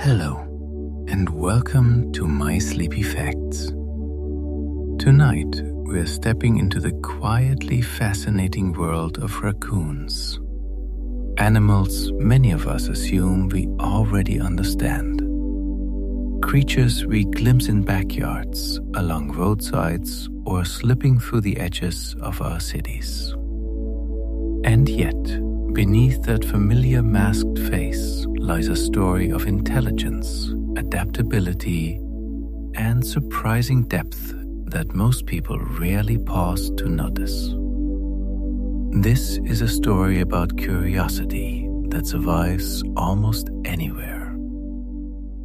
Hello, and welcome to My Sleepy Facts. Tonight, we're stepping into the quietly fascinating world of raccoons. Animals many of us assume we already understand. Creatures we glimpse in backyards, along roadsides, or slipping through the edges of our cities. And yet, beneath that familiar masked face lies a story of intelligence, adaptability, and surprising depth that most people rarely pause to notice. This is a story about curiosity that survives almost anywhere.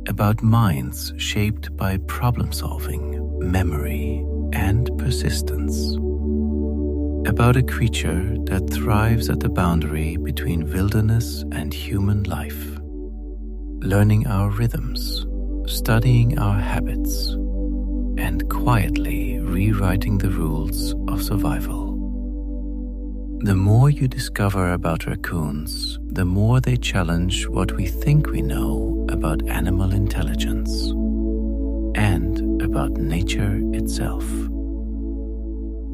About minds shaped by problem-solving, memory, and persistence. About a creature that thrives at the boundary between wilderness and human life, learning our rhythms, studying our habits, and quietly rewriting the rules of survival. The more you discover about raccoons, the more they challenge what we think we know about animal intelligence and about nature itself.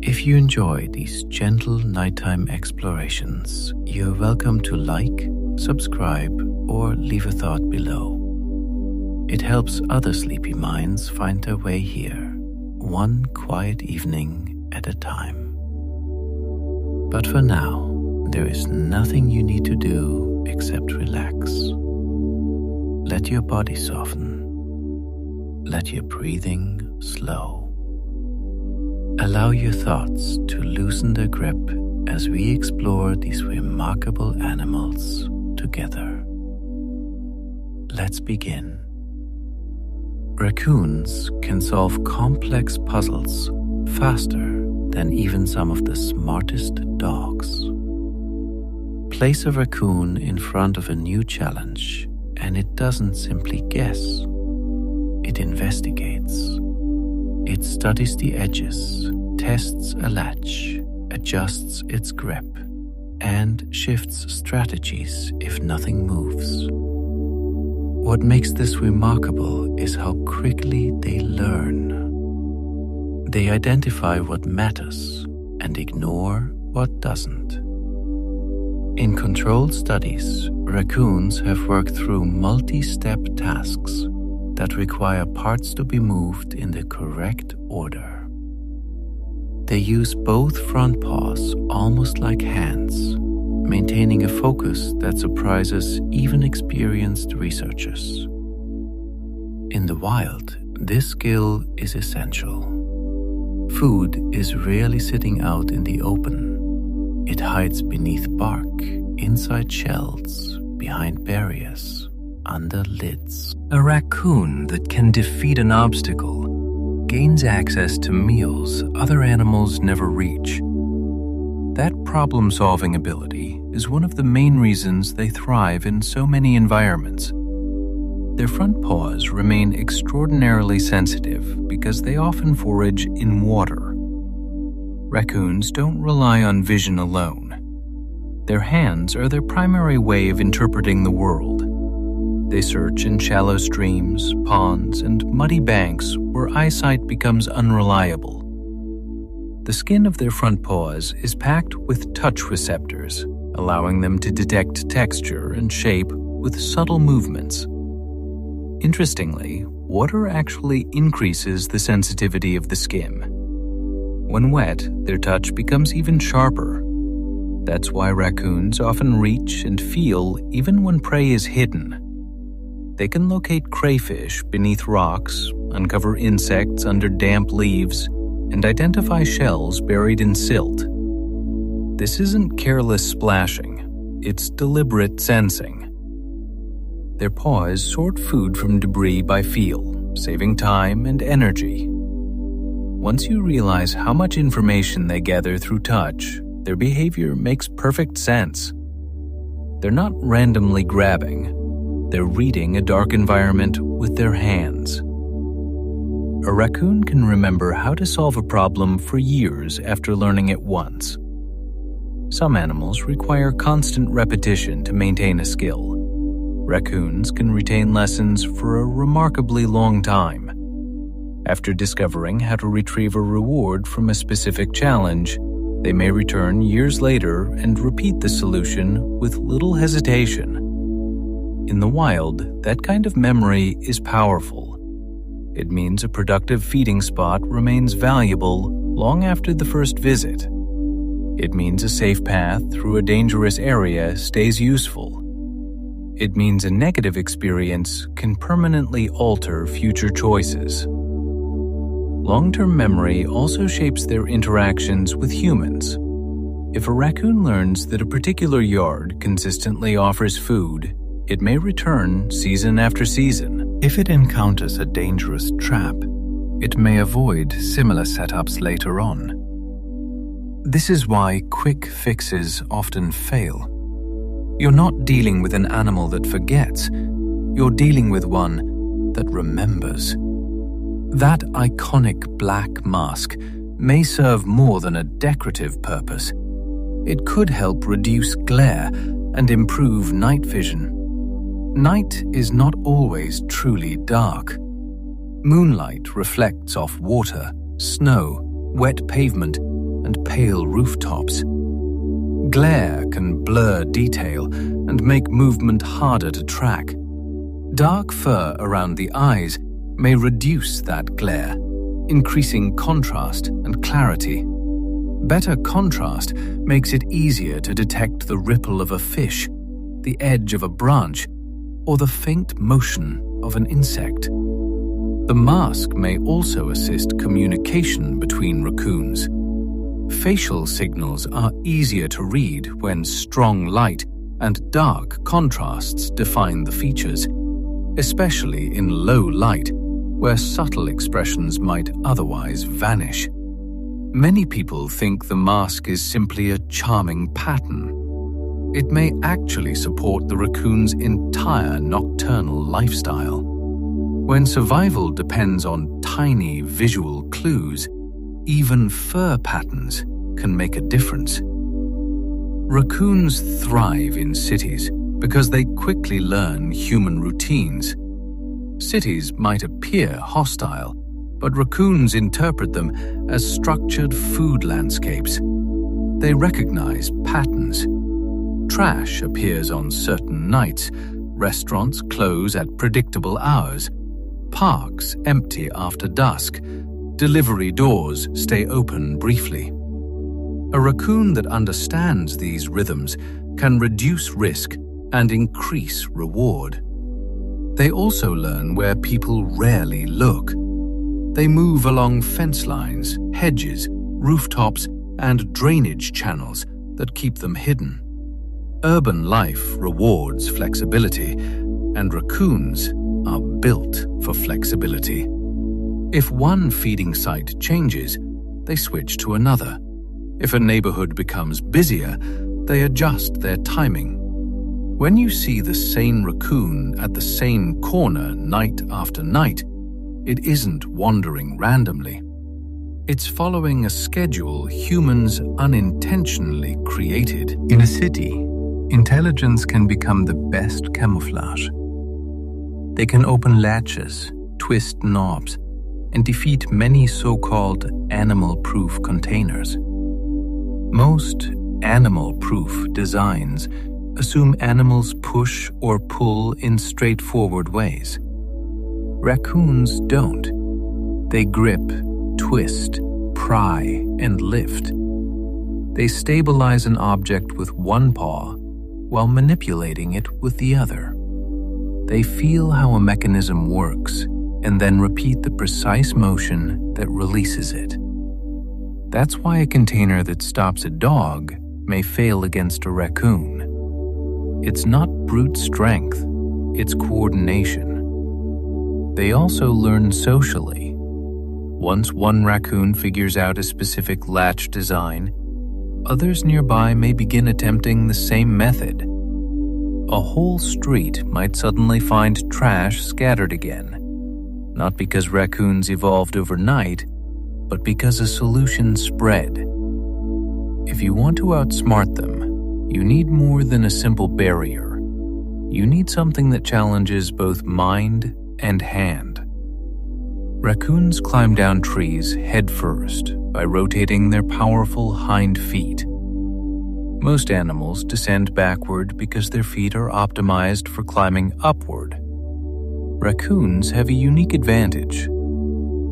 If you enjoy these gentle nighttime explorations, you're welcome to like, subscribe, or leave a thought below. It helps other sleepy minds find their way here, one quiet evening at a time. But for now, there is nothing you need to do except relax. Let your body soften. Let your breathing slow. Allow your thoughts to loosen their grip as we explore these remarkable animals together. Let's begin. Raccoons can solve complex puzzles faster than even some of the smartest dogs. Place a raccoon in front of a new challenge, and it doesn't simply guess. It investigates. It studies the edges, tests a latch, adjusts its grip, and shifts strategies if nothing moves. What makes this remarkable is how quickly they learn. They identify what matters and ignore what doesn't. In controlled studies, raccoons have worked through multi-step tasks that require parts to be moved in the correct order. They use both front paws almost like hands, maintaining a focus that surprises even experienced researchers. In the wild, this skill is essential. Food is rarely sitting out in the open. It hides beneath bark, inside shells, behind barriers, under lids. A raccoon that can defeat an obstacle gains access to meals other animals never reach. That problem-solving ability is one of the main reasons they thrive in so many environments. Their front paws remain extraordinarily sensitive because they often forage in water. Raccoons don't rely on vision alone. Their hands are their primary way of interpreting the world. They search in shallow streams, ponds, and muddy banks where eyesight becomes unreliable. The skin of their front paws is packed with touch receptors, allowing them to detect texture and shape with subtle movements. Interestingly, water actually increases the sensitivity of the skin. When wet, their touch becomes even sharper. That's why raccoons often reach and feel even when prey is hidden. They can locate crayfish beneath rocks, uncover insects under damp leaves, and identify shells buried in silt. This isn't careless splashing, it's deliberate sensing. Their paws sort food from debris by feel, saving time and energy. Once you realize how much information they gather through touch, their behavior makes perfect sense. They're not randomly grabbing. They're reading a dark environment with their hands. A raccoon can remember how to solve a problem for years after learning it once. Some animals require constant repetition to maintain a skill. Raccoons can retain lessons for a remarkably long time. After discovering how to retrieve a reward from a specific challenge, they may return years later and repeat the solution with little hesitation. In the wild, that kind of memory is powerful. It means a productive feeding spot remains valuable long after the first visit. It means a safe path through a dangerous area stays useful. It means a negative experience can permanently alter future choices. Long-term memory also shapes their interactions with humans. If a raccoon learns that a particular yard consistently offers food, it may return season after season. If it encounters a dangerous trap, it may avoid similar setups later on. This is why quick fixes often fail. You're not dealing with an animal that forgets, you're dealing with one that remembers. That iconic black mask may serve more than a decorative purpose. It could help reduce glare and improve night vision. Night is not always truly dark. Moonlight reflects off water, snow, wet pavement, and pale rooftops. Glare can blur detail and make movement harder to track. Dark fur around the eyes may reduce that glare, increasing contrast and clarity. Better contrast makes it easier to detect the ripple of a fish, the edge of a branch, or the faint motion of an insect. The mask may also assist communication between raccoons. Facial signals are easier to read when strong light and dark contrasts define the features, especially in low light, where subtle expressions might otherwise vanish. Many people think the mask is simply a charming pattern. It may actually support the raccoon's entire nocturnal lifestyle. When survival depends on tiny visual clues, even fur patterns can make a difference. Raccoons thrive in cities because they quickly learn human routines. Cities might appear hostile, but raccoons interpret them as structured food landscapes. They recognize patterns. Trash appears on certain nights, restaurants close at predictable hours, parks empty after dusk, delivery doors stay open briefly. A raccoon that understands these rhythms can reduce risk and increase reward. They also learn where people rarely look. They move along fence lines, hedges, rooftops, and drainage channels that keep them hidden. Urban life rewards flexibility, and raccoons are built for flexibility. If one feeding site changes, they switch to another. If a neighborhood becomes busier, they adjust their timing. When you see the same raccoon at the same corner night after night, it isn't wandering randomly. It's following a schedule humans unintentionally created. In a city, intelligence can become the best camouflage. They can open latches, twist knobs, and defeat many so-called animal-proof containers. Most animal-proof designs assume animals push or pull in straightforward ways. Raccoons don't. They grip, twist, pry, and lift. They stabilize an object with one paw while manipulating it with the other. They feel how a mechanism works and then repeat the precise motion that releases it. That's why a container that stops a dog may fail against a raccoon. It's not brute strength, it's coordination. They also learn socially. Once one raccoon figures out a specific latch design, others nearby may begin attempting the same method. A whole street might suddenly find trash scattered again, not because raccoons evolved overnight, but because a solution spread. If you want to outsmart them, you need more than a simple barrier. you need something that challenges both mind and hand. Raccoons climb down trees head first by rotating their powerful hind feet. Most animals descend backward because their feet are optimized for climbing upward. Raccoons have a unique advantage.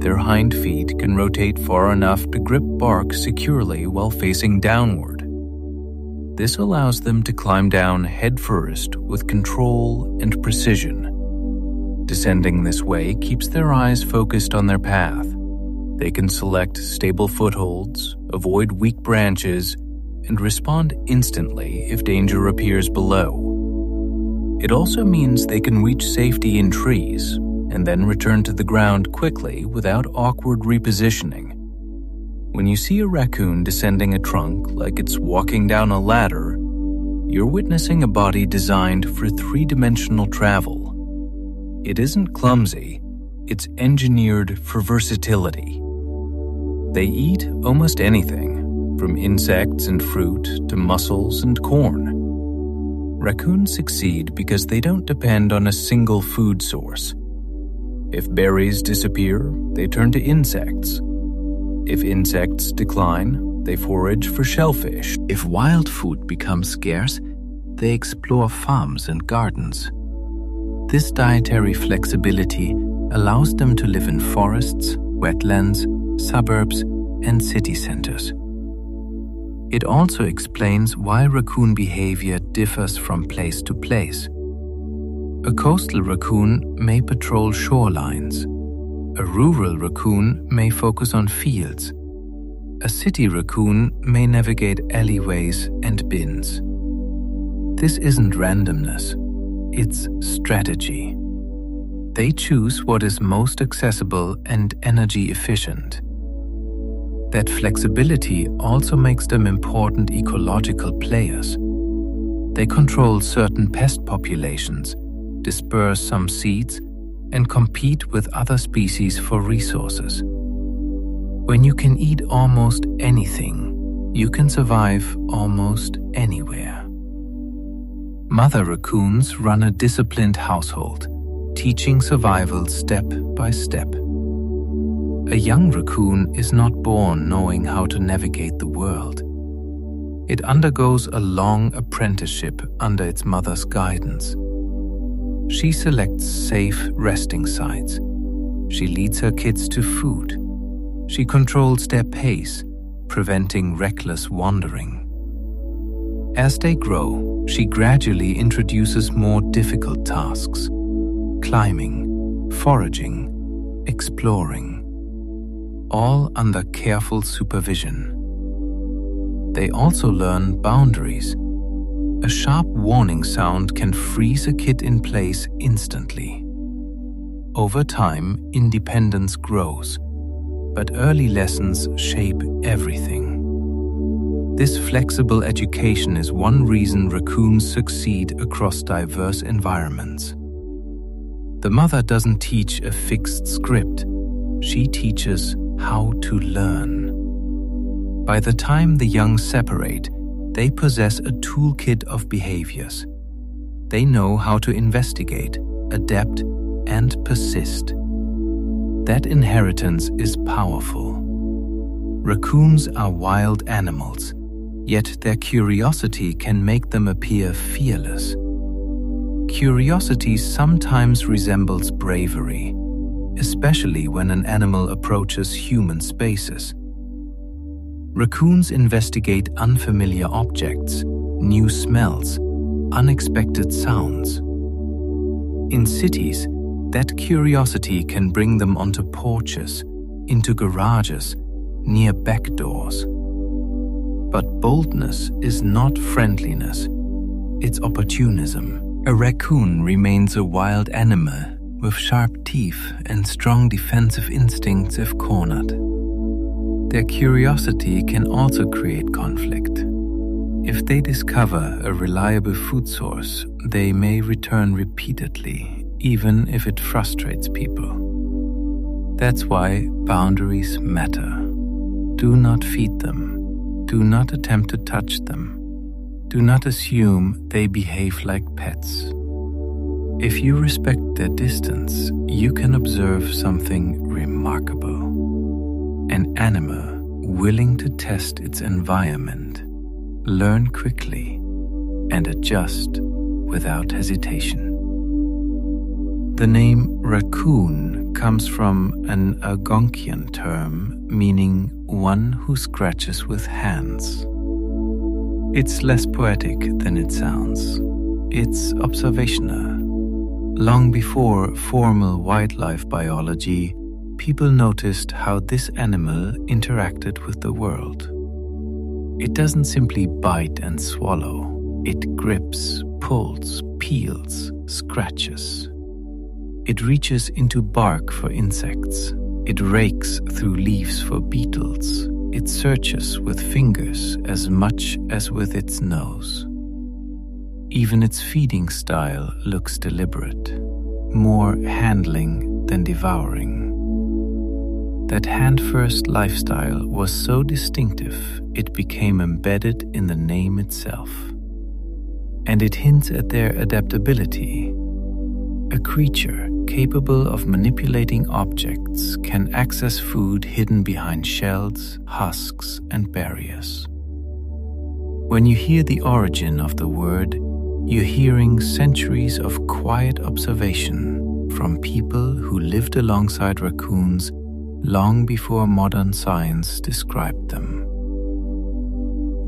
Their hind feet can rotate far enough to grip bark securely while facing downward. This allows them to climb down head first with control and precision. Descending this way keeps their eyes focused on their path. They can select stable footholds, avoid weak branches, and respond instantly if danger appears below. It also means they can reach safety in trees and then return to the ground quickly without awkward repositioning. When you see a raccoon descending a trunk like it's walking down a ladder, you're witnessing a body designed for three-dimensional travel. It isn't clumsy, it's engineered for versatility. They eat almost anything, from insects and fruit to mussels and corn. Raccoons succeed because they don't depend on a single food source. If berries disappear, they turn to insects. If insects decline, they forage for shellfish. If wild food becomes scarce, they explore farms and gardens. This dietary flexibility allows them to live in forests, wetlands, suburbs, and city centers. It also explains why raccoon behavior differs from place to place. A coastal raccoon may patrol shorelines. A rural raccoon may focus on fields. A city raccoon may navigate alleyways and bins. This isn't randomness, it's strategy. They choose what is most accessible and energy efficient. That flexibility also makes them important ecological players. They control certain pest populations, disperse some seeds, and compete with other species for resources. When you can eat almost anything, you can survive almost anywhere. Mother raccoons run a disciplined household, teaching survival step by step. A young raccoon is not born knowing how to navigate the world. It undergoes a long apprenticeship under its mother's guidance. She selects safe resting sites. She leads her kids to food. She controls their pace, preventing reckless wandering. As they grow, she gradually introduces more difficult tasks: climbing, foraging, exploring, all under careful supervision. They also learn boundaries. A sharp warning sound can freeze a kid in place instantly. Over time, independence grows, but early lessons shape everything. This flexible education is one reason raccoons succeed across diverse environments. The mother doesn't teach a fixed script. She teaches how to learn. By the time the young separate, they possess a toolkit of behaviors. They know how to investigate, adapt, and persist. That inheritance is powerful. Raccoons are wild animals, yet their curiosity can make them appear fearless. Curiosity sometimes resembles bravery, especially when an animal approaches human spaces. Raccoons investigate unfamiliar objects, new smells, unexpected sounds. In cities, that curiosity can bring them onto porches, into garages, near back doors. But boldness is not friendliness, it's opportunism. A raccoon remains a wild animal with sharp teeth and strong defensive instincts if cornered. Their curiosity can also create conflict. If they discover a reliable food source, they may return repeatedly, even if it frustrates people. That's why boundaries matter. Do not feed them. Do not attempt to touch them. Do not assume they behave like pets. If you respect their distance, you can observe something remarkable. An animal willing to test its environment, learn quickly, and adjust without hesitation. The name raccoon comes from an Algonquian term meaning one who scratches with hands. It's less poetic than it sounds. It's observational. Long before formal wildlife biology, people noticed how this animal interacted with the world. It doesn't simply bite and swallow. It grips, pulls, peels, scratches. It reaches into bark for insects. It rakes through leaves for beetles. It searches with fingers as much as with its nose. Even its feeding style looks deliberate, more handling than devouring. That hand-first lifestyle was so distinctive it became embedded in the name itself. And it hints at their adaptability. A creature capable of manipulating objects can access food hidden behind shells, husks, and barriers. When you hear the origin of the word, you're hearing centuries of quiet observation from people who lived alongside raccoons long before modern science described them.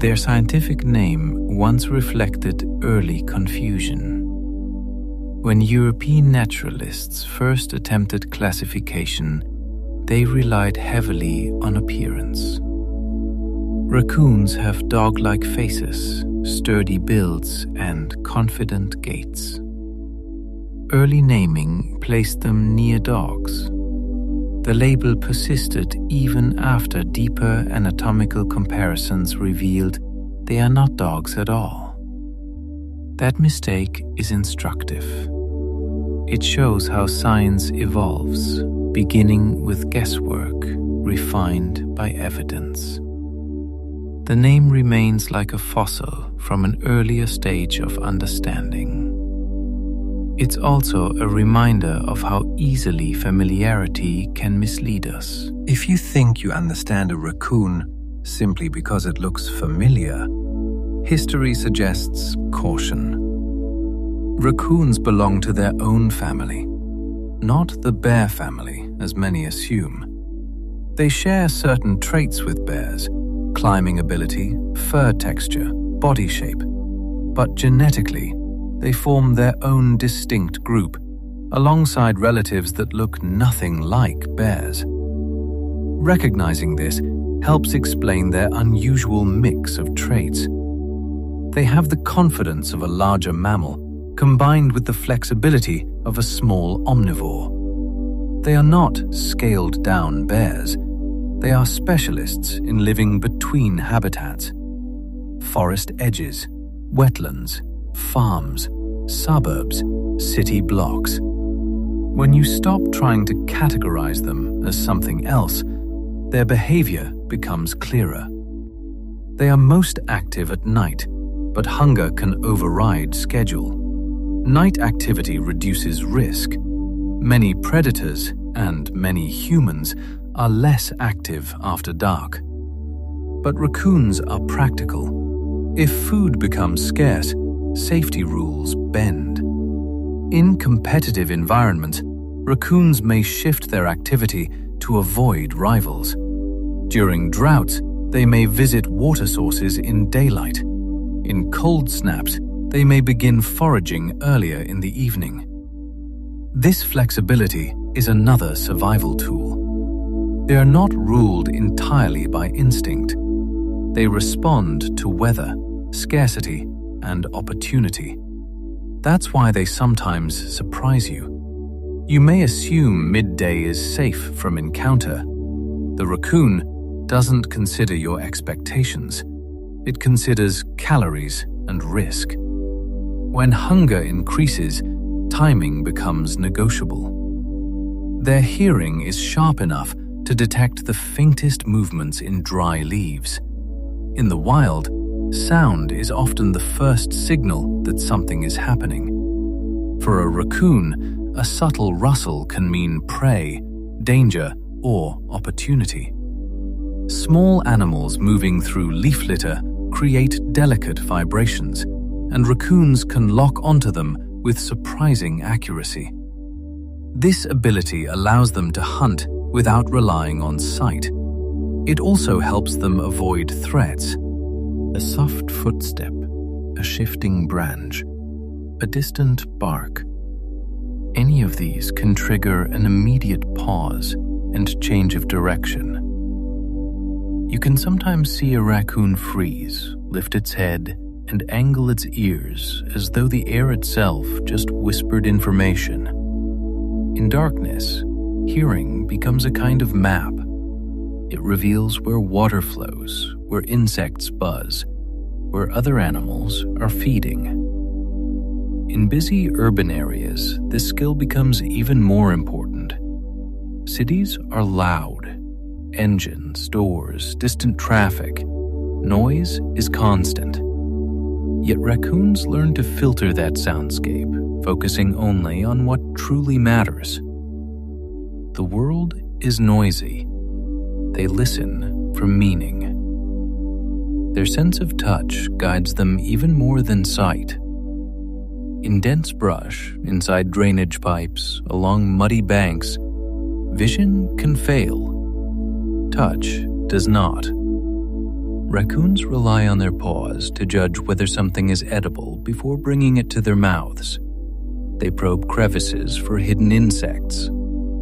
Their scientific name once reflected early confusion. When European naturalists first attempted classification, they relied heavily on appearance. Raccoons have dog-like faces, sturdy builds, and confident gaits. Early naming placed them near dogs. The label persisted even after deeper anatomical comparisons revealed they are not dogs at all. That mistake is instructive. It shows how science evolves, beginning with guesswork, refined by evidence. The name remains like a fossil from an earlier stage of understanding. It's also a reminder of how easily familiarity can mislead us. If you think you understand a raccoon simply because it looks familiar, history suggests caution. Raccoons belong to their own family, not the bear family, as many assume. They share certain traits with bears: climbing ability, fur texture, body shape. But genetically, they form their own distinct group, alongside relatives that look nothing like bears. Recognizing this helps explain their unusual mix of traits. They have the confidence of a larger mammal, combined with the flexibility of a small omnivore. They are not scaled-down bears. They are specialists in living between habitats: forest edges, wetlands, farms, suburbs, city blocks. When you stop trying to categorize them as something else, their behavior becomes clearer. They are most active at night, but hunger can override schedule. Night activity reduces risk. Many predators and many humans are less active after dark. But raccoons are practical. If food becomes scarce, safety rules bend. In competitive environments, raccoons may shift their activity to avoid rivals. During droughts, they may visit water sources in daylight. In cold snaps, they may begin foraging earlier in the evening. This flexibility is another survival tool. They are not ruled entirely by instinct. They respond to weather, scarcity, and opportunity. That's why they sometimes surprise you. You may assume midday is safe from encounter. The raccoon doesn't consider your expectations. It considers calories and risk. When hunger increases, timing becomes negotiable. Their hearing is sharp enough to detect the faintest movements in dry leaves. In the wild, sound is often the first signal that something is happening. For a raccoon, a subtle rustle can mean prey, danger, or opportunity. Small animals moving through leaf litter create delicate vibrations, and raccoons can lock onto them with surprising accuracy. This ability allows them to hunt without relying on sight. It also helps them avoid threats. A soft footstep, a shifting branch, a distant bark. Any of these can trigger an immediate pause and change of direction. You can sometimes see a raccoon freeze, lift its head, and angle its ears as though the air itself just whispered information. In darkness, hearing becomes a kind of map. It reveals where water flows, where insects buzz, where other animals are feeding. In busy urban areas, this skill becomes even more important. Cities are loud. Engines, doors, distant traffic. Noise is constant. Yet raccoons learn to filter that soundscape, focusing only on what truly matters. The world is noisy. They listen for meaning. Their sense of touch guides them even more than sight. In dense brush, inside drainage pipes, along muddy banks, vision can fail. Touch does not. Raccoons rely on their paws to judge whether something is edible before bringing it to their mouths. They probe crevices for hidden insects.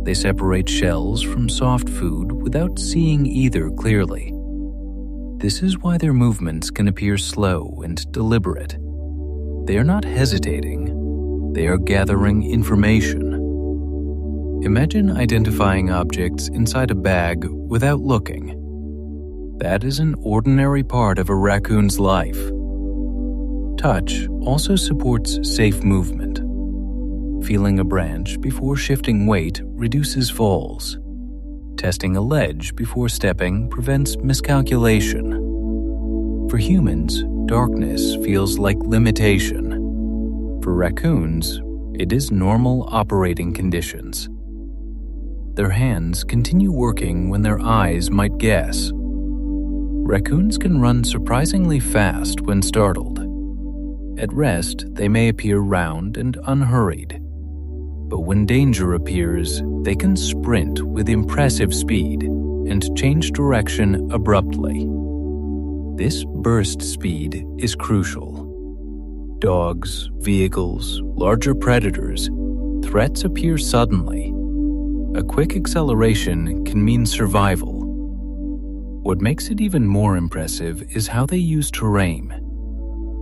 They separate shells from soft food without seeing either clearly. This is why their movements can appear slow and deliberate. They are not hesitating. They are gathering information. Imagine identifying objects inside a bag without looking. That is an ordinary part of a raccoon's life. Touch also supports safe movement. Feeling a branch before shifting weight reduces falls. Testing a ledge before stepping prevents miscalculation. For humans, darkness feels like limitation. For raccoons, it is normal operating conditions. Their hands continue working when their eyes might guess. Raccoons can run surprisingly fast when startled. At rest, they may appear round and unhurried. But when danger appears, they can sprint with impressive speed and change direction abruptly. This burst speed is crucial. Dogs, vehicles, larger predators, threats appear suddenly. A quick acceleration can mean survival. What makes it even more impressive is how they use terrain.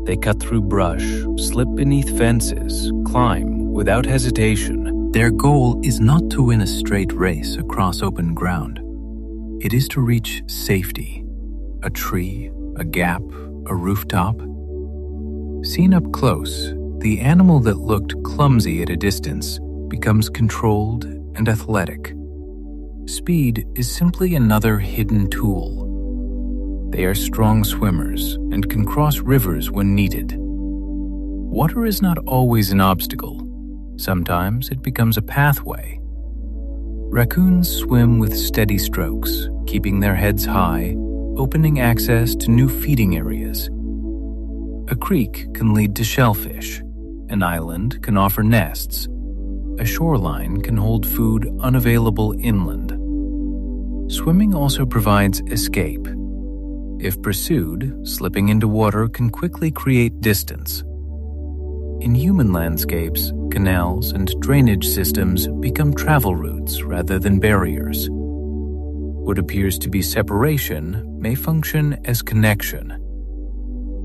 They cut through brush, slip beneath fences, climb without hesitation. Their goal is not to win a straight race across open ground. It is to reach safety. A tree, a gap, a rooftop. Seen up close, the animal that looked clumsy at a distance becomes controlled and athletic. Speed is simply another hidden tool. They are strong swimmers and can cross rivers when needed. Water is not always an obstacle. Sometimes it becomes a pathway. Raccoons swim with steady strokes, keeping their heads high, opening access to new feeding areas. A creek can lead to shellfish. An island can offer nests. A shoreline can hold food unavailable inland. Swimming also provides escape. If pursued, slipping into water can quickly create distance. In human landscapes, canals and drainage systems become travel routes rather than barriers. What appears to be separation may function as connection.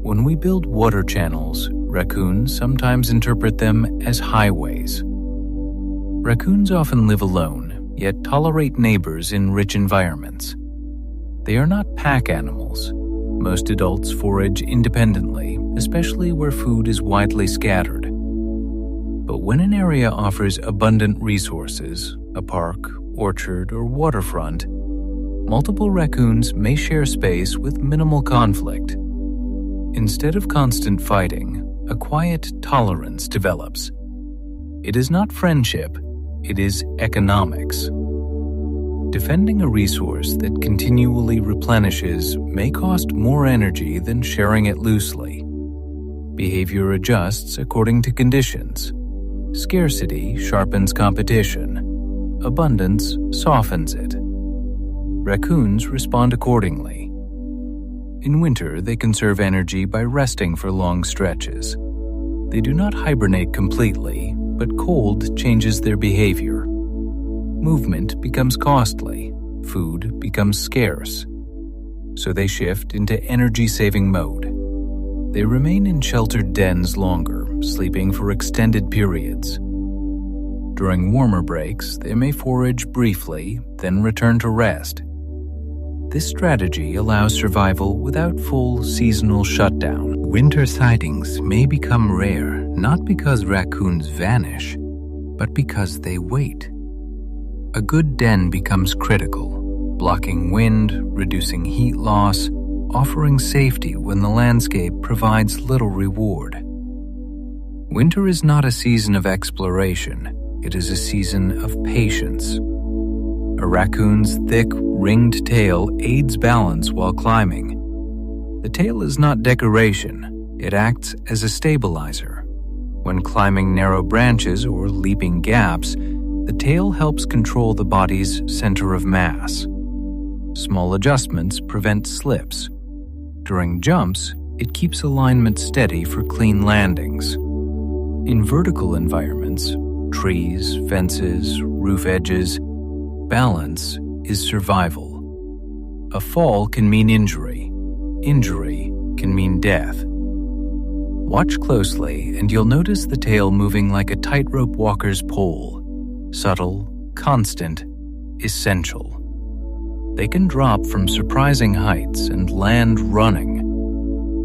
When we build water channels, raccoons sometimes interpret them as highways. Raccoons often live alone, yet tolerate neighbors in rich environments. They are not pack animals. Most adults forage independently, especially where food is widely scattered. But when an area offers abundant resources, a park, orchard, or waterfront, multiple raccoons may share space with minimal conflict. Instead of constant fighting, a quiet tolerance develops. It is not friendship, it is economics. Defending a resource that continually replenishes may cost more energy than sharing it loosely. Behavior adjusts according to conditions. Scarcity sharpens competition. Abundance softens it. Raccoons respond accordingly. In winter, they conserve energy by resting for long stretches. They do not hibernate completely, but cold changes their behavior. Movement becomes costly, food becomes scarce. So they shift into energy-saving mode. They remain in sheltered dens longer, sleeping for extended periods. During warmer breaks, they may forage briefly, then return to rest. This strategy allows survival without full seasonal shutdown. Winter sightings may become rare not because raccoons vanish, but because they wait. A good den becomes critical, blocking wind, reducing heat loss, offering safety when the landscape provides little reward. Winter is not a season of exploration, it is a season of patience. A raccoon's thick, ringed tail aids balance while climbing. The tail is not decoration, it acts as a stabilizer. When climbing narrow branches or leaping gaps, the tail helps control the body's center of mass. Small adjustments prevent slips. During jumps, it keeps alignment steady for clean landings. In vertical environments, trees, fences, roof edges, balance is survival. A fall can mean injury. Injury can mean death. Watch closely and you'll notice the tail moving like a tightrope walker's pole. Subtle, constant, essential. They can drop from surprising heights and land running.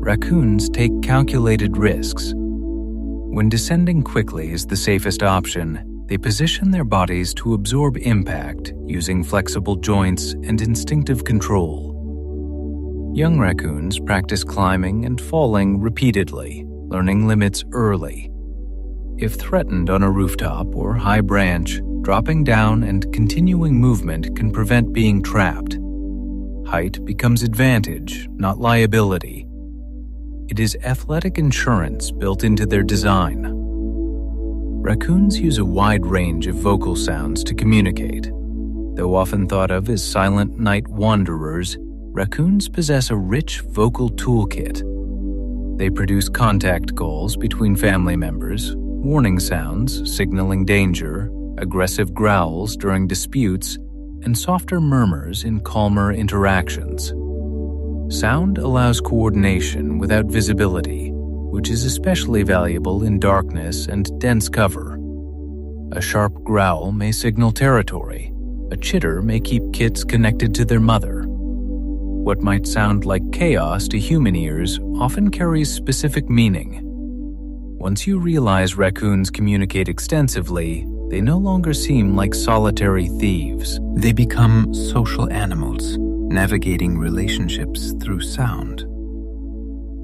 Raccoons take calculated risks. When descending quickly is the safest option, they position their bodies to absorb impact using flexible joints and instinctive control. Young raccoons practice climbing and falling repeatedly, learning limits early. If threatened on a rooftop or high branch, dropping down and continuing movement can prevent being trapped. Height becomes advantage, not liability. It is athletic insurance built into their design. Raccoons use a wide range of vocal sounds to communicate. Though often thought of as silent night wanderers, raccoons possess a rich vocal toolkit. They produce contact calls between family members, warning sounds signaling danger, aggressive growls during disputes, and softer murmurs in calmer interactions. Sound allows coordination without visibility, which is especially valuable in darkness and dense cover. A sharp growl may signal territory. A chitter may keep kits connected to their mother. What might sound like chaos to human ears often carries specific meaning. Once you realize raccoons communicate extensively, they no longer seem like solitary thieves. They become social animals, navigating relationships through sound.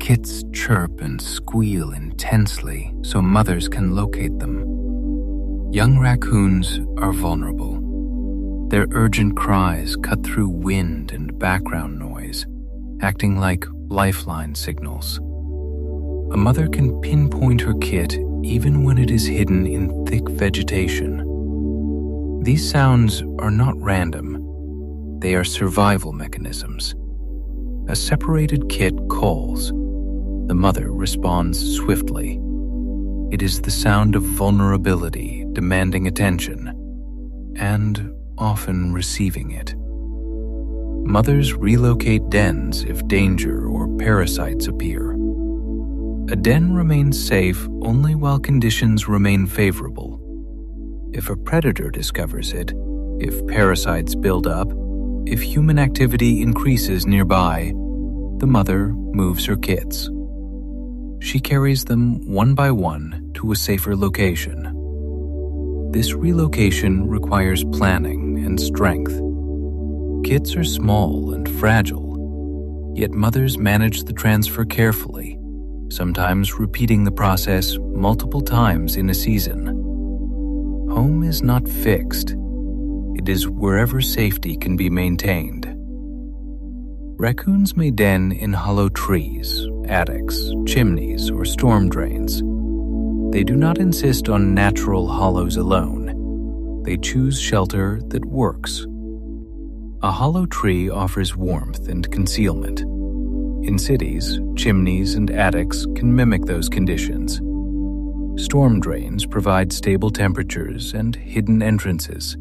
Kits chirp and squeal intensely so mothers can locate them. Young raccoons are vulnerable. Their urgent cries cut through wind and background noise, acting like lifeline signals. A mother can pinpoint her kit even when it is hidden in thick vegetation. These sounds are not random. They are survival mechanisms. A separated kit calls. The mother responds swiftly. It is the sound of vulnerability demanding attention, and often receiving it. Mothers relocate dens if danger or parasites appear. A den remains safe only while conditions remain favorable. If a predator discovers it, if parasites build up, if human activity increases nearby, the mother moves her kits. She carries them one by one to a safer location. This relocation requires planning and strength. Kits are small and fragile, yet mothers manage the transfer carefully, sometimes repeating the process multiple times in a season. home is not fixed. It is wherever safety can be maintained. Raccoons may den in hollow trees, attics, chimneys, or storm drains. They do not insist on natural hollows alone. They choose shelter that works. A hollow tree offers warmth and concealment. In cities, chimneys and attics can mimic those conditions. Storm drains provide stable temperatures and hidden entrances.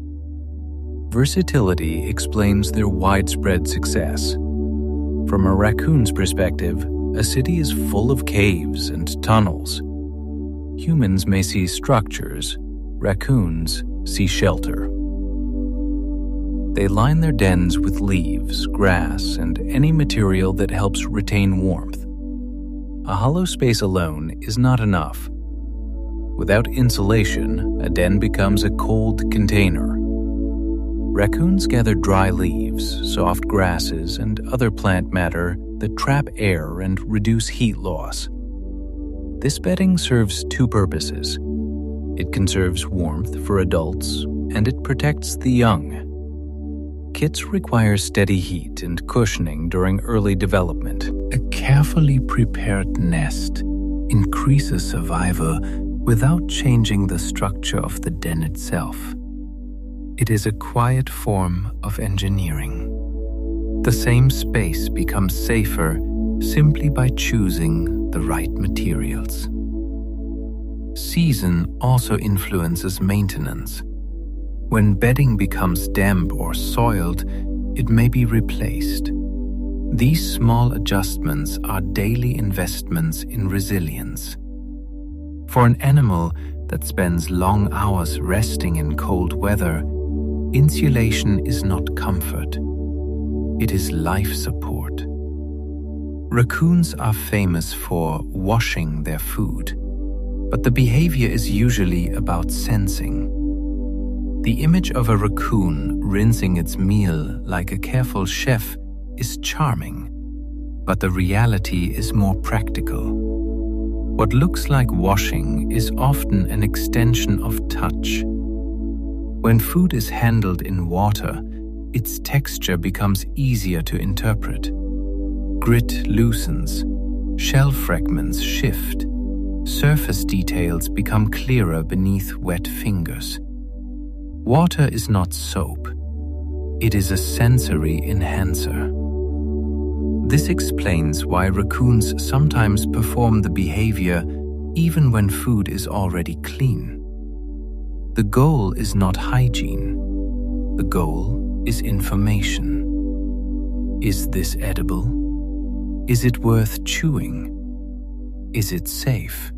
Versatility explains their widespread success. From a raccoon's perspective, a city is full of caves and tunnels. Humans may see structures, raccoons see shelter. They line their dens with leaves, grass, and any material that helps retain warmth. A hollow space alone is not enough. Without insulation, a den becomes a cold container. Raccoons gather dry leaves, soft grasses, and other plant matter that trap air and reduce heat loss. This bedding serves two purposes. It conserves warmth for adults, and it protects the young. Kits require steady heat and cushioning during early development. A carefully prepared nest increases survival without changing the structure of the den itself. It is a quiet form of engineering. The same space becomes safer simply by choosing the right materials. Season also influences maintenance. When bedding becomes damp or soiled, it may be replaced. These small adjustments are daily investments in resilience. For an animal that spends long hours resting in cold weather, insulation is not comfort. It is life support. Raccoons are famous for washing their food, but the behavior is usually about sensing. The image of a raccoon rinsing its meal like a careful chef is charming, but the reality is more practical. What looks like washing is often an extension of touch. When food is handled in water, its texture becomes easier to interpret. Grit loosens, shell fragments shift, surface details become clearer beneath wet fingers. Water is not soap. It is a sensory enhancer. This explains why raccoons sometimes perform the behavior even when food is already clean. The goal is not hygiene. The goal is information. Is this edible? Is it worth chewing? Is it safe?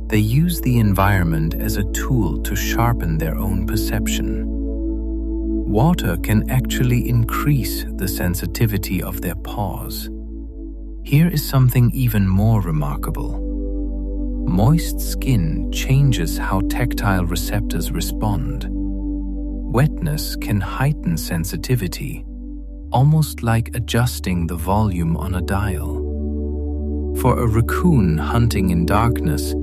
They use the environment as a tool to sharpen their own perception. Water can actually increase the sensitivity of their paws. Here is something even more remarkable. Moist skin changes how tactile receptors respond. Wetness can heighten sensitivity, almost like adjusting the volume on a dial. For a raccoon hunting in darkness,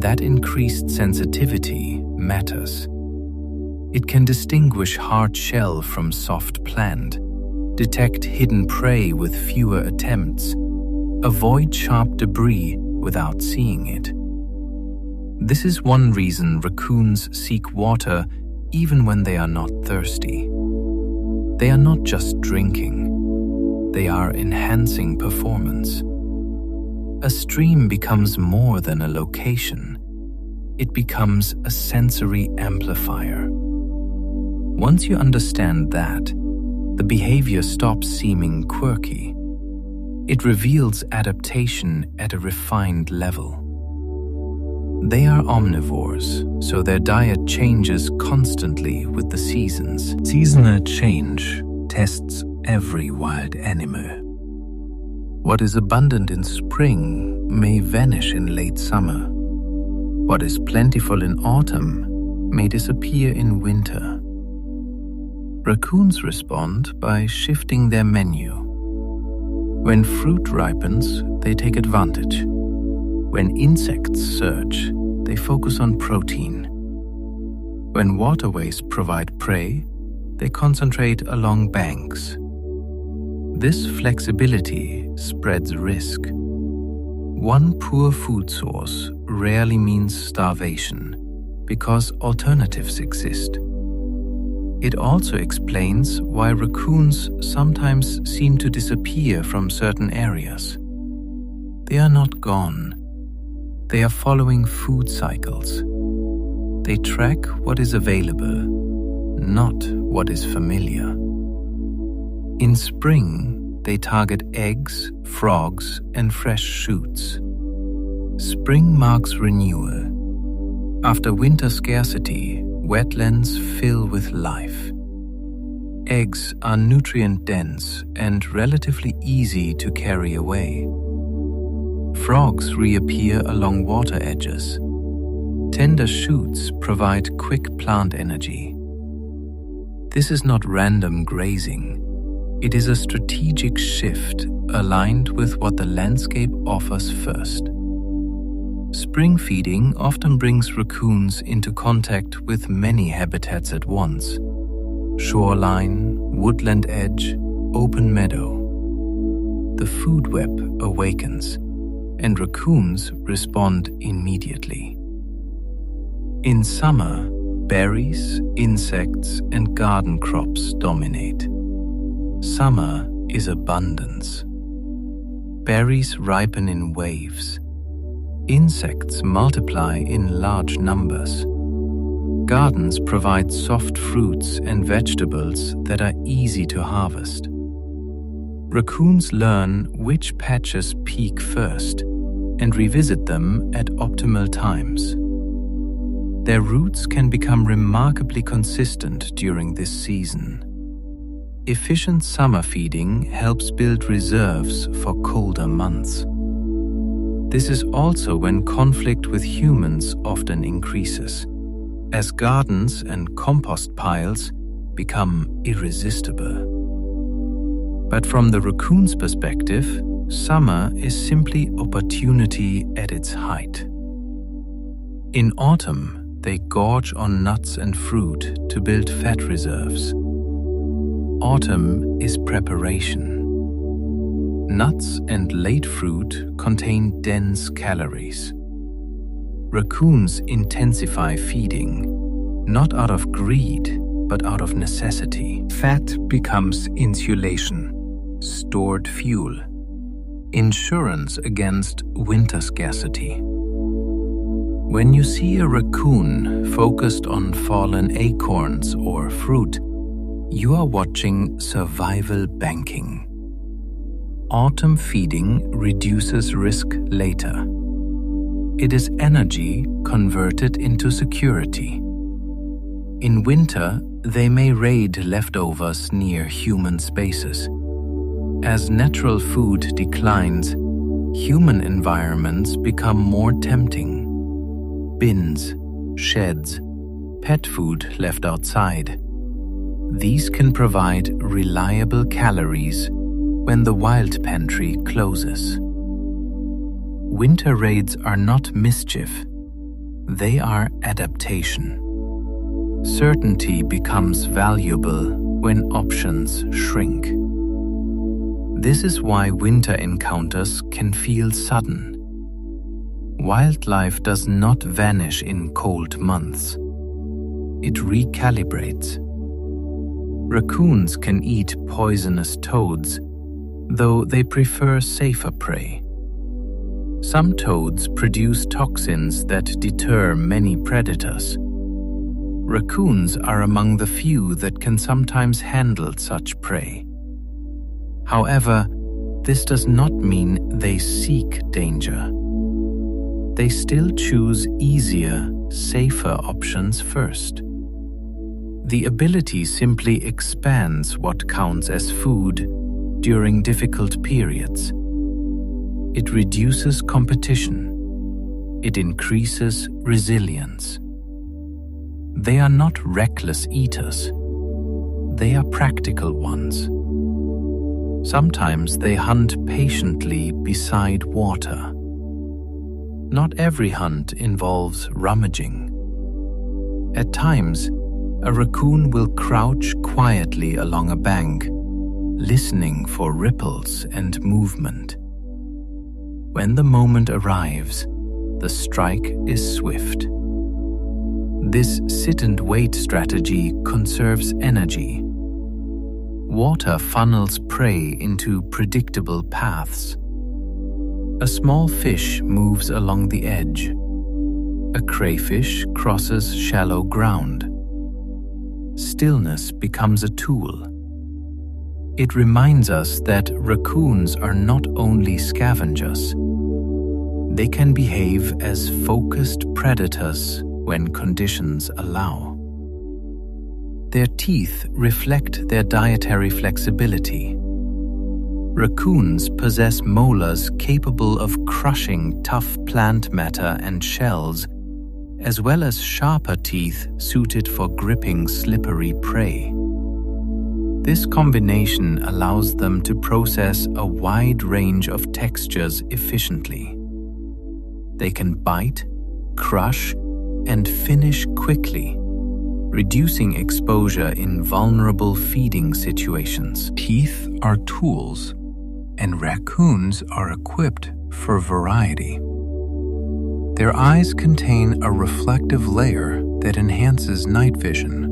that increased sensitivity matters. It can distinguish hard shell from soft plant, detect hidden prey with fewer attempts, avoid sharp debris witut seeing it. This is one reason raccoons seek water even when they are not thirsty. They are not just drinking, they are enhancing performance. A stream becomes more than a location. It becomes a sensory amplifier. Once you understand that, the behavior stops seeming quirky. It reveals adaptation at a refined level. They are omnivores, so their diet changes constantly with the seasons. Seasonal change tests every wild animal. What is abundant in spring may vanish in late summer. What is plentiful in autumn may disappear in winter. Raccoons respond by shifting their menu. When fruit ripens, they take advantage. When insects surge, they focus on protein. When waterways provide prey, they concentrate along banks. This flexibility spreads risk. One poor food source rarely means starvation because alternatives exist. It also explains why raccoons sometimes seem to disappear from certain areas. They are not gone. They are following food cycles. They track what is available, not what is familiar. In spring, they target eggs, frogs, and fresh shoots. Spring marks renewal. After winter scarcity, wetlands fill with life. Eggs are nutrient-dense and relatively easy to carry away. Frogs reappear along water edges. Tender shoots provide quick plant energy. This is not random grazing. It is a strategic shift aligned with what the landscape offers first. Spring feeding often brings raccoons into contact with many habitats at once: shoreline, woodland edge, open meadow. The food web awakens, and raccoons respond immediately. In summer, berries, insects, and garden crops dominate. Summer is abundance. Berries ripen in waves. Insects multiply in large numbers. Gardens provide soft fruits and vegetables that are easy to harvest. Raccoons learn which patches peak first and revisit them at optimal times. Their routes can become remarkably consistent during this season. Efficient summer feeding helps build reserves for colder months. This is also when conflict with humans often increases, as gardens and compost piles become irresistible. But from the raccoon's perspective, summer is simply opportunity at its height. In autumn, they gorge on nuts and fruit to build fat reserves. Autumn is preparation. Nuts and late fruit contain dense calories. Raccoons intensify feeding, not out of greed, but out of necessity. Fat becomes insulation, stored fuel, insurance against winter scarcity. When you see a raccoon focused on fallen acorns or fruit, you are watching survival banking. Autumn feeding reduces risk later. It is energy converted into security. In winter, they may raid leftovers near human spaces. As natural food declines, human environments become more tempting. Bins, sheds, pet food left outside. These can provide reliable calories when the wild pantry closes. Winter raids are not mischief, they are adaptation. Certainty becomes valuable when options shrink. This is why winter encounters can feel sudden. Wildlife does not vanish in cold months. It recalibrates. Raccoons can eat poisonous toads, though they prefer safer prey. Some toads produce toxins that deter many predators. Raccoons are among the few that can sometimes handle such prey. However, this does not mean they seek danger. They still choose easier, safer options first. The ability simply expands what counts as food during difficult periods. It reduces competition. It increases resilience. They are not reckless eaters. They are practical ones. Sometimes they hunt patiently beside water. Not every hunt involves rummaging. At times, a raccoon will crouch quietly along a bank, listening for ripples and movement. When the moment arrives, the strike is swift. This sit-and-wait strategy conserves energy. Water funnels prey into predictable paths. A small fish moves along the edge. A crayfish crosses shallow ground. Stillness becomes a tool. It reminds us that raccoons are not only scavengers. They can behave as focused predators when conditions allow. Their teeth reflect their dietary flexibility. Raccoons possess molars capable of crushing tough plant matter and shells, as well as sharper teeth suited for gripping slippery prey. This combination allows them to process a wide range of textures efficiently. They can bite, crush, and finish quickly, reducing exposure in vulnerable feeding situations. Teeth are tools, and raccoons are equipped for variety. Their eyes contain a reflective layer that enhances night vision.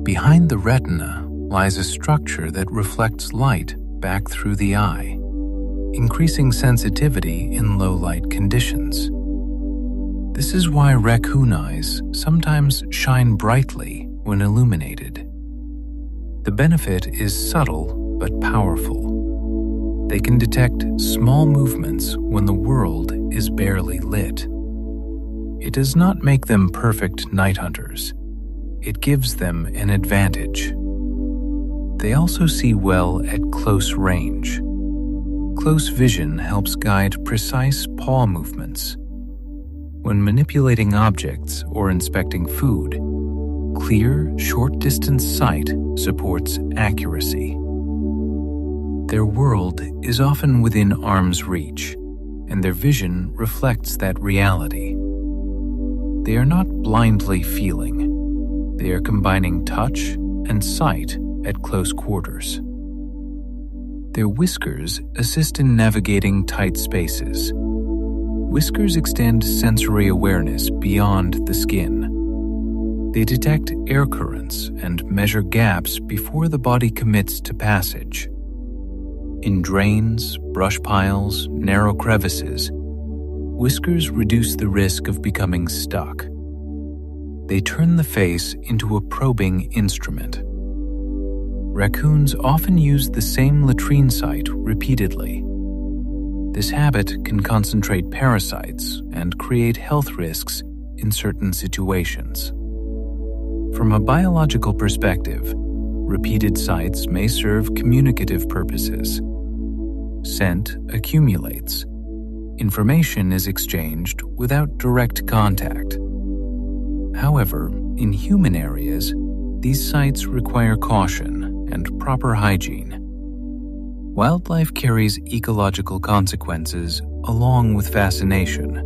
Behind the retina lies a structure that reflects light back through the eye, increasing sensitivity in low-light conditions. This is why raccoon eyes sometimes shine brightly when illuminated. The benefit is subtle but powerful. They can detect small movements when the world is barely lit. It does not make them perfect night hunters. It gives them an advantage. They also see well at close range. Close vision helps guide precise paw movements. When manipulating objects or inspecting food, clear, short-distance sight supports accuracy. Their world is often within arm's reach, and their vision reflects that reality. They are not blindly feeling. They are combining touch and sight at close quarters. Their whiskers assist in navigating tight spaces. Whiskers extend sensory awareness beyond the skin. They detect air currents and measure gaps before the body commits to passage. In drains, brush piles, narrow crevices, whiskers reduce the risk of becoming stuck. They turn the face into a probing instrument. Raccoons often use the same latrine site repeatedly. This habit can concentrate parasites and create health risks in certain situations. From a biological perspective, repeated sites may serve communicative purposes. Scent accumulates. Information is exchanged without direct contact. However, in human areas, these sites require caution and proper hygiene. Wildlife carries ecological consequences along with fascination.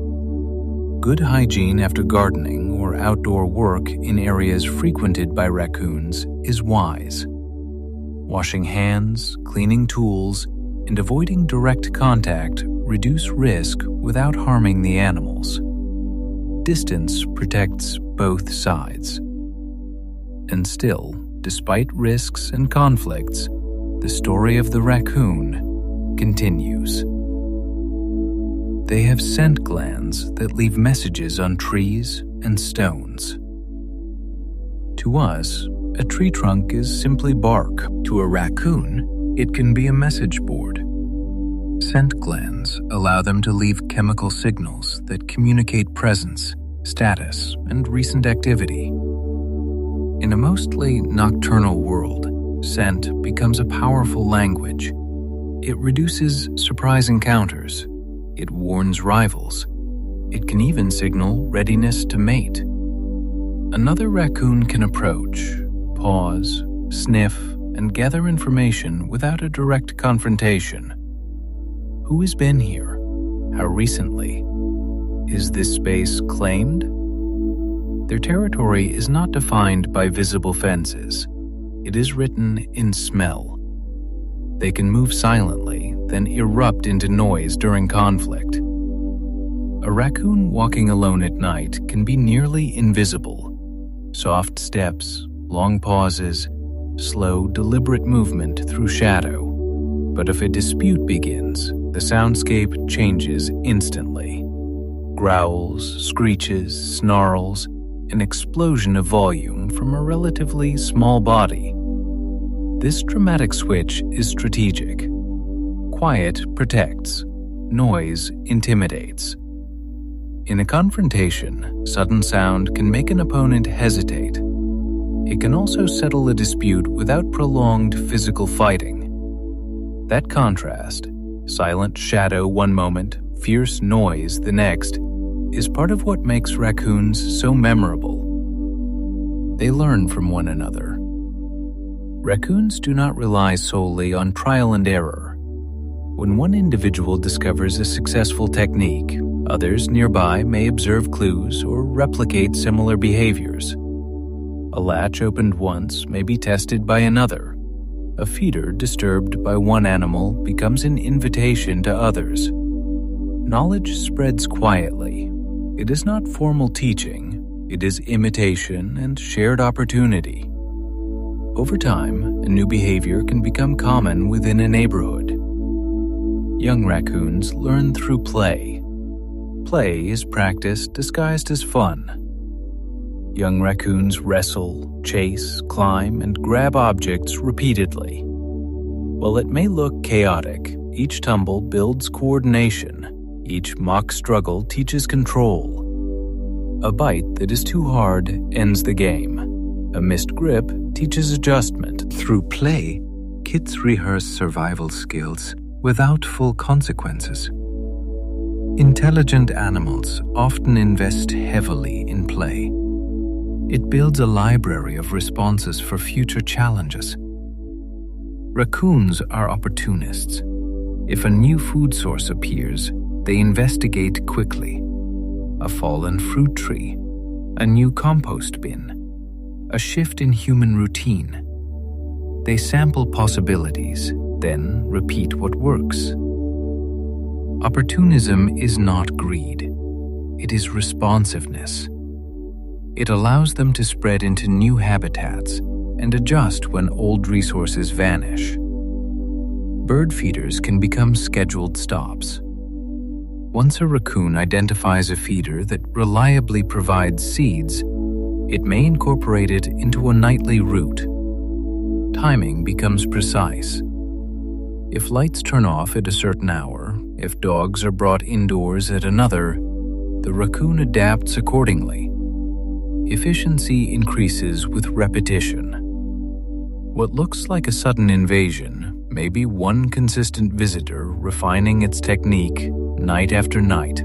Good hygiene after gardening or outdoor work in areas frequented by raccoons is wise. Washing hands, cleaning tools, and avoiding direct contact reduce risk without harming the animals. Distance protects both sides. And still, despite risks and conflicts, the story of the raccoon continues. They have scent glands that leave messages on trees and stones. To us, a tree trunk is simply bark. To a raccoon, it can be a message board. Scent glands allow them to leave chemical signals that communicate presence, status, and recent activity. In a mostly nocturnal world, scent becomes a powerful language. It reduces surprise encounters. It warns rivals. It can even signal readiness to mate. Another raccoon can approach, pause, sniff, and gather information without a direct confrontation. Who has been here? How recently? Is this space claimed? Their territory is not defined by visible fences. It is written in smell. They can move silently, then erupt into noise during conflict. A raccoon walking alone at night can be nearly invisible. Soft steps, long pauses, slow, deliberate movement through shadow. But if a dispute begins, the soundscape changes instantly. Growls, screeches, snarls, an explosion of volume from a relatively small body. This dramatic switch is strategic. Quiet protects, noise intimidates. In a confrontation, sudden sound can make an opponent hesitate. It can also settle a dispute without prolonged physical fighting. That contrast, silent shadow one moment, fierce noise the next, is part of what makes raccoons so memorable. They learn from one another. Raccoons do not rely solely on trial and error. When one individual discovers a successful technique, others nearby may observe clues or replicate similar behaviors. A latch opened once may be tested by another. A feeder disturbed by one animal becomes an invitation to others. Knowledge spreads quietly. It is not formal teaching, it is imitation and shared opportunity. Over time, a new behavior can become common within a neighborhood. Young raccoons learn through play. Play is practice disguised as fun. Young raccoons wrestle, chase, climb, and grab objects repeatedly. While it may look chaotic, each tumble builds coordination. Each mock struggle teaches control. A bite that is too hard ends the game. A missed grip teaches adjustment. Through play, kids rehearse survival skills without full consequences. Intelligent animals often invest heavily in play. It builds a library of responses for future challenges. Raccoons are opportunists. If a new food source appears, they investigate quickly. A fallen fruit tree, a new compost bin, a shift in human routine. They sample possibilities, then repeat what works. Opportunism is not greed. It is responsiveness. It allows them to spread into new habitats and adjust when old resources vanish. Bird feeders can become scheduled stops. Once a raccoon identifies a feeder that reliably provides seeds, it may incorporate it into a nightly route. Timing becomes precise. If lights turn off at a certain hour, if dogs are brought indoors at another, the raccoon adapts accordingly. Efficiency increases with repetition. What looks like a sudden invasion may be one consistent visitor refining its technique night after night.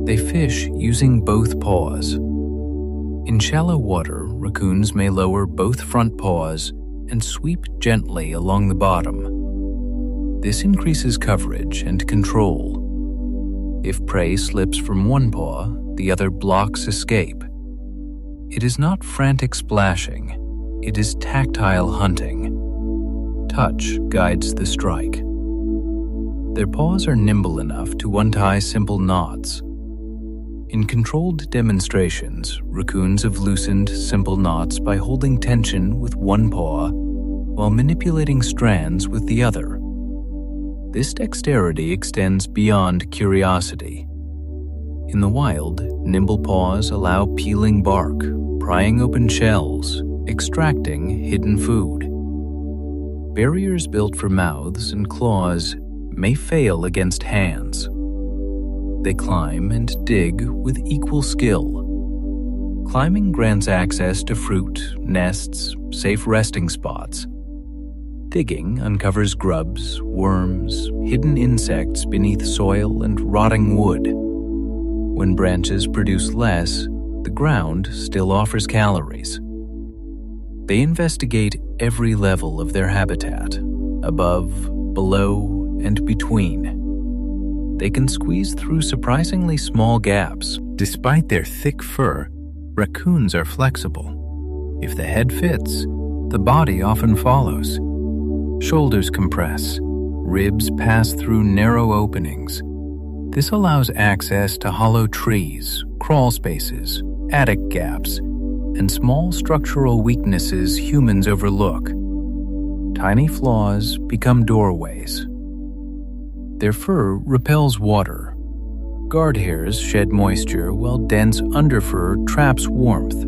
They fish using both paws. In shallow water, raccoons may lower both front paws and sweep gently along the bottom. This increases coverage and control. If prey slips from one paw, the other blocks escape. It is not frantic splashing, it is tactile hunting. Touch guides the strike. Their paws are nimble enough to untie simple knots. In controlled demonstrations, raccoons have loosened simple knots by holding tension with one paw while manipulating strands with the other. This dexterity extends beyond curiosity. In the wild, nimble paws allow peeling bark, prying open shells, extracting hidden food. Barriers built for mouths and claws may fail against hands. They climb and dig with equal skill. Climbing grants access to fruit, nests, safe resting spots. Digging uncovers grubs, worms, hidden insects beneath soil and rotting wood. When branches produce less, the ground still offers calories. They investigate every level of their habitat, above, below, and between. They can squeeze through surprisingly small gaps. Despite their thick fur, Raccoons are flexible. If the head fits, the body often follows. Shoulders compress, ribs pass through narrow openings. This allows access to hollow trees, crawl spaces, attic gaps, and small structural weaknesses humans overlook. Tiny flaws become doorways. Their fur repels water. Guard hairs shed moisture while dense underfur traps warmth.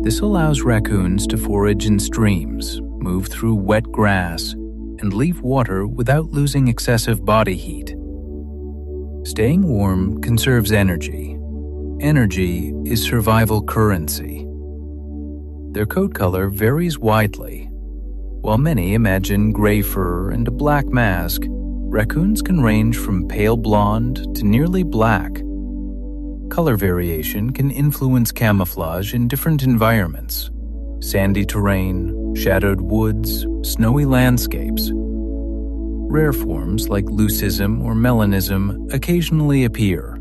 This allows raccoons to forage in streams, move through wet grass, and leave water without losing excessive body heat. Staying warm conserves energy. Energy is survival currency. Their coat color varies widely. While many imagine gray fur and a black mask, raccoons can range from pale blonde to nearly black. Color variation can influence camouflage in different environments: sandy terrain, shadowed woods, snowy landscapes. Rare forms like leucism or melanism occasionally appear.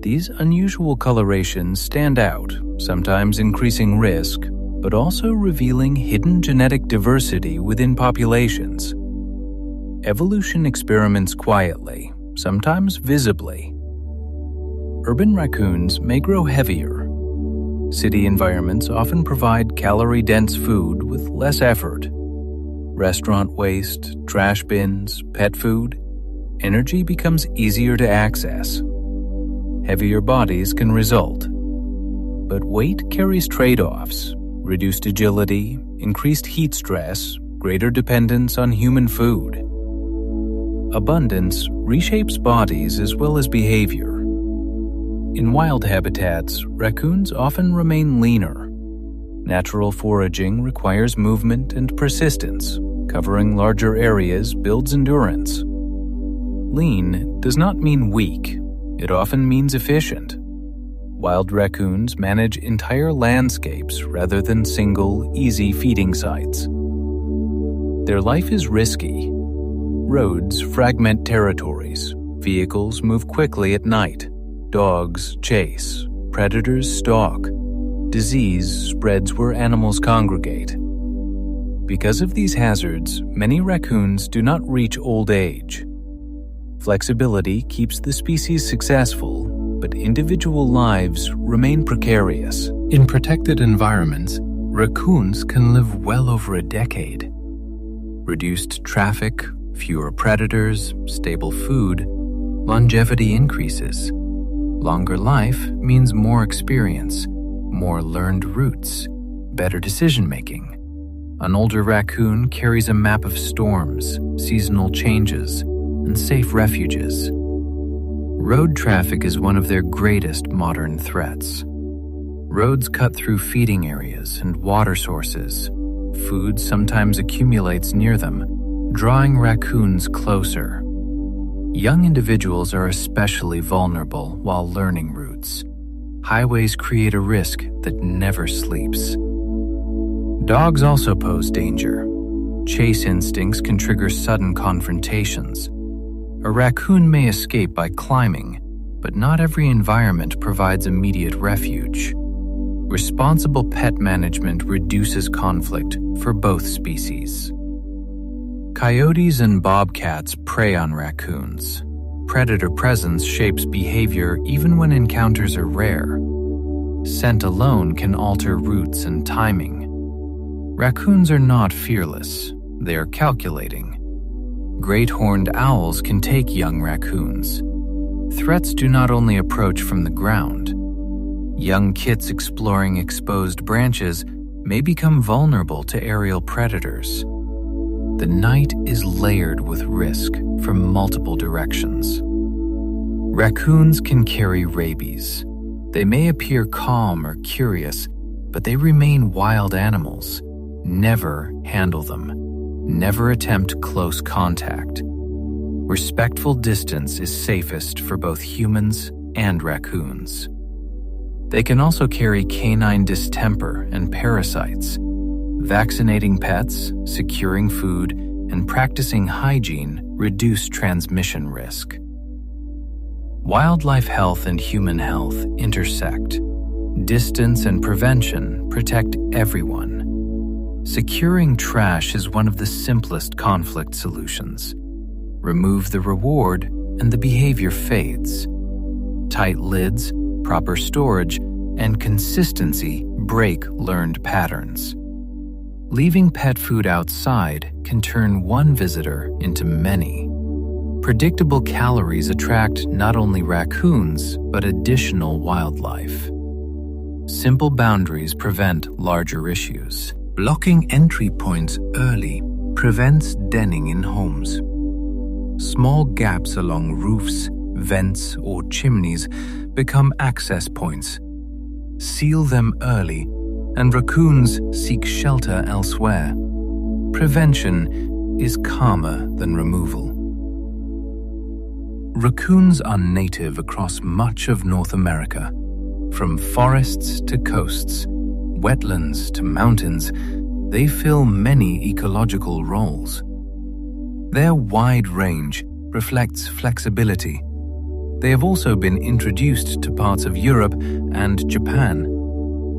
These unusual colorations stand out, sometimes increasing risk, but also revealing hidden genetic diversity within populations. Evolution experiments quietly, sometimes visibly. Urban raccoons may grow heavier. City environments often provide calorie-dense food with less effort. Restaurant waste, trash bins, pet food, energy becomes easier to access. Heavier bodies can result. But weight carries trade-offs: reduced agility, increased heat stress, greater dependence on human food. Abundance reshapes bodies as well as behavior. In wild habitats, raccoons often remain leaner. Natural foraging requires movement and persistence. Covering larger areas builds endurance. Lean does not mean weak. It often means efficient. Wild raccoons manage entire landscapes rather than single, easy feeding sites. Their life is risky. Roads fragment territories. Vehicles move quickly at night. Dogs chase. Predators stalk. Disease spreads where animals congregate. Because of these hazards, many raccoons do not reach old age. Flexibility keeps the species successful, but individual lives remain precarious. In protected environments, raccoons can live well over a decade. Reduced traffic, fewer predators, stable food, longevity increases. Longer life means more experience, more learned routes, better decision-making. An older raccoon carries a map of storms, seasonal changes, and safe refuges. Road traffic is one of their greatest modern threats. Roads cut through feeding areas and water sources. Food sometimes accumulates near them, drawing raccoons closer. Young individuals are especially vulnerable while learning routes. Highways create a risk that never sleeps. Dogs also pose danger. Chase instincts can trigger sudden confrontations. A raccoon may escape by climbing, but not every environment provides immediate refuge. Responsible pet management reduces conflict for both species. Coyotes and bobcats prey on raccoons. Predator presence shapes behavior even when encounters are rare. Scent alone can alter routes and timing. Raccoons are not fearless. They are calculating. Great horned owls can take young raccoons. Threats do not only approach from the ground. Young kits exploring exposed branches may become vulnerable to aerial predators. The night is layered with risk from multiple directions. Raccoons can carry rabies. They may appear calm or curious, but they remain wild animals. Never handle them. Never attempt close contact. Respectful distance is safest for both humans and raccoons. They can also carry canine distemper and parasites. Vaccinating pets, securing food, and practicing hygiene reduce transmission risk. Wildlife health and human health intersect. Distance and prevention protect everyone. Securing trash is one of the simplest conflict solutions. Remove the reward and the behavior fades. Tight lids, proper storage, and consistency break learned patterns. Leaving pet food outside can turn one visitor into many. Predictable calories attract not only raccoons, but additional wildlife. Simple boundaries prevent larger issues. Blocking entry points early prevents denning in homes. Small gaps along roofs, vents, or chimneys become access points. Seal them early, and raccoons seek shelter elsewhere. Prevention is calmer than removal. Raccoons are native across much of North America. From forests to coasts, wetlands to mountains, they fill many ecological roles. Their wide range reflects flexibility. They have also been introduced to parts of Europe and Japan.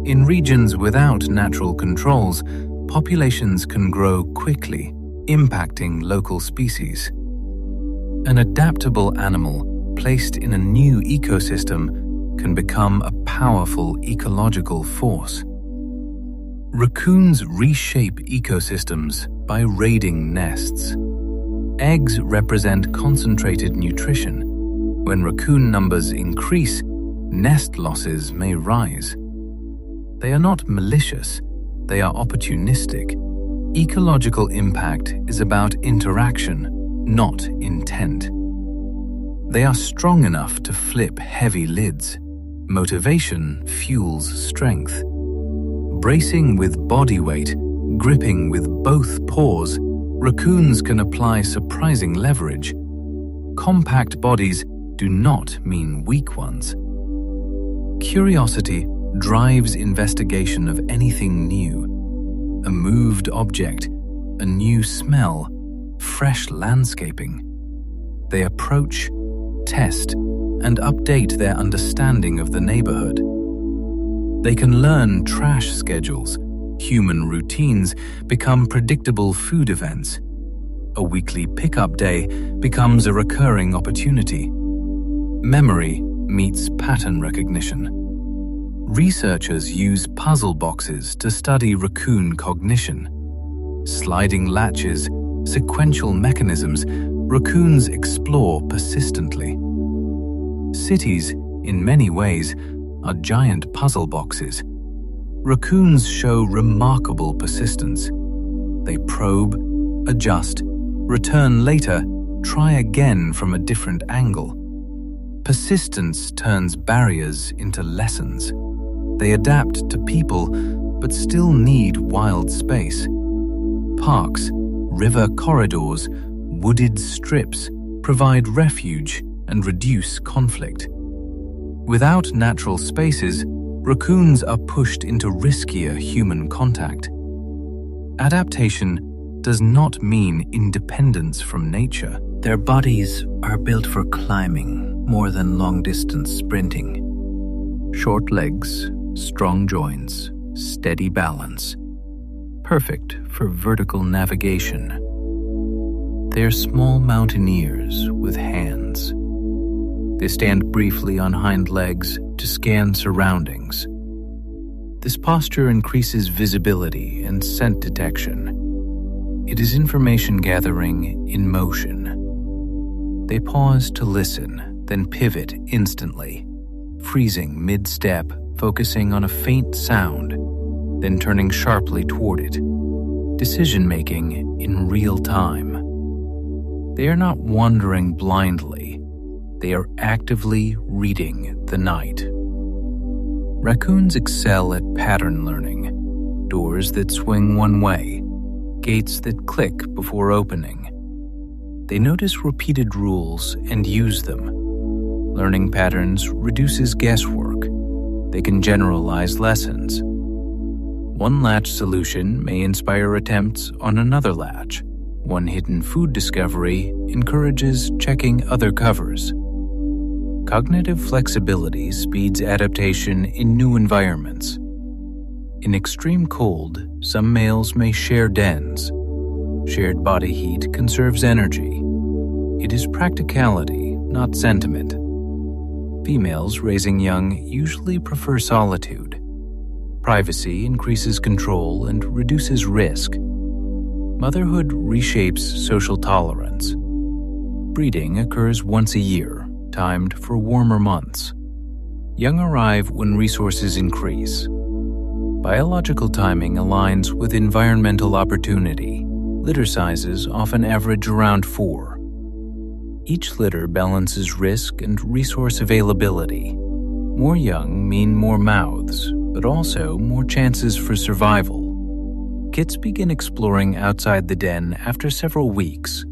In regions without natural controls, populations can grow quickly, impacting local species. An adaptable animal placed in a new ecosystem can become a powerful ecological force. Raccoons reshape ecosystems by raiding nests. Eggs represent concentrated nutrition. When raccoon numbers increase, nest losses may rise. They are not malicious, they are opportunistic. Ecological impact is about interaction, not intent. They are strong enough to flip heavy lids. Motivation fuels strength. Bracing with body weight, gripping with both paws, raccoons can apply surprising leverage. Compact bodies do not mean weak ones. Curiosity drives investigation of anything new. A moved object, a new smell, fresh landscaping. They approach, test, and update their understanding of the neighborhood. They can learn trash schedules. Human routines become predictable food events. A weekly pickup day becomes a recurring opportunity. Memory meets pattern recognition. Researchers use puzzle boxes to study raccoon cognition. Sliding latches, sequential mechanisms, raccoons explore persistently. Cities, in many ways, are giant puzzle boxes. Raccoons show remarkable persistence. They probe, adjust, return later, try again from a different angle. Persistence turns barriers into lessons. They adapt to people, but still need wild space. Parks, river corridors, wooded strips provide refuge and reduce conflict. Without natural spaces, raccoons are pushed into riskier human contact. Adaptation does not mean independence from nature. Their bodies are built for climbing more than long-distance sprinting. Short legs, strong joints, steady balance. Perfect for vertical navigation. They're small mountaineers with hands. They stand briefly on hind legs to scan surroundings. This posture increases visibility and scent detection. It is information gathering in motion. They pause to listen, then pivot instantly, freezing mid-step, focusing on a faint sound, then turning sharply toward it. Decision-making in real time. They are not wandering blindly. They are actively reading the night. Raccoons excel at pattern learning. Doors that swing one way, gates that click before opening. They notice repeated rules and use them. Learning patterns reduces guesswork. They can generalize lessons. One latch solution may inspire attempts on another latch. One hidden food discovery encourages checking other covers. Cognitive flexibility speeds adaptation in new environments. In extreme cold, some males may share dens. Shared body heat conserves energy. It is practicality, not sentiment. Females raising young usually prefer solitude. Privacy increases control and reduces risk. Motherhood reshapes social tolerance. Breeding occurs once a year, timed for warmer months. Young arrive when resources increase. Biological timing aligns with environmental opportunity. Litter sizes often average around 4. Each litter balances risk and resource availability. More young mean more mouths, but also more chances for survival. Kits begin exploring outside the den after several weeks.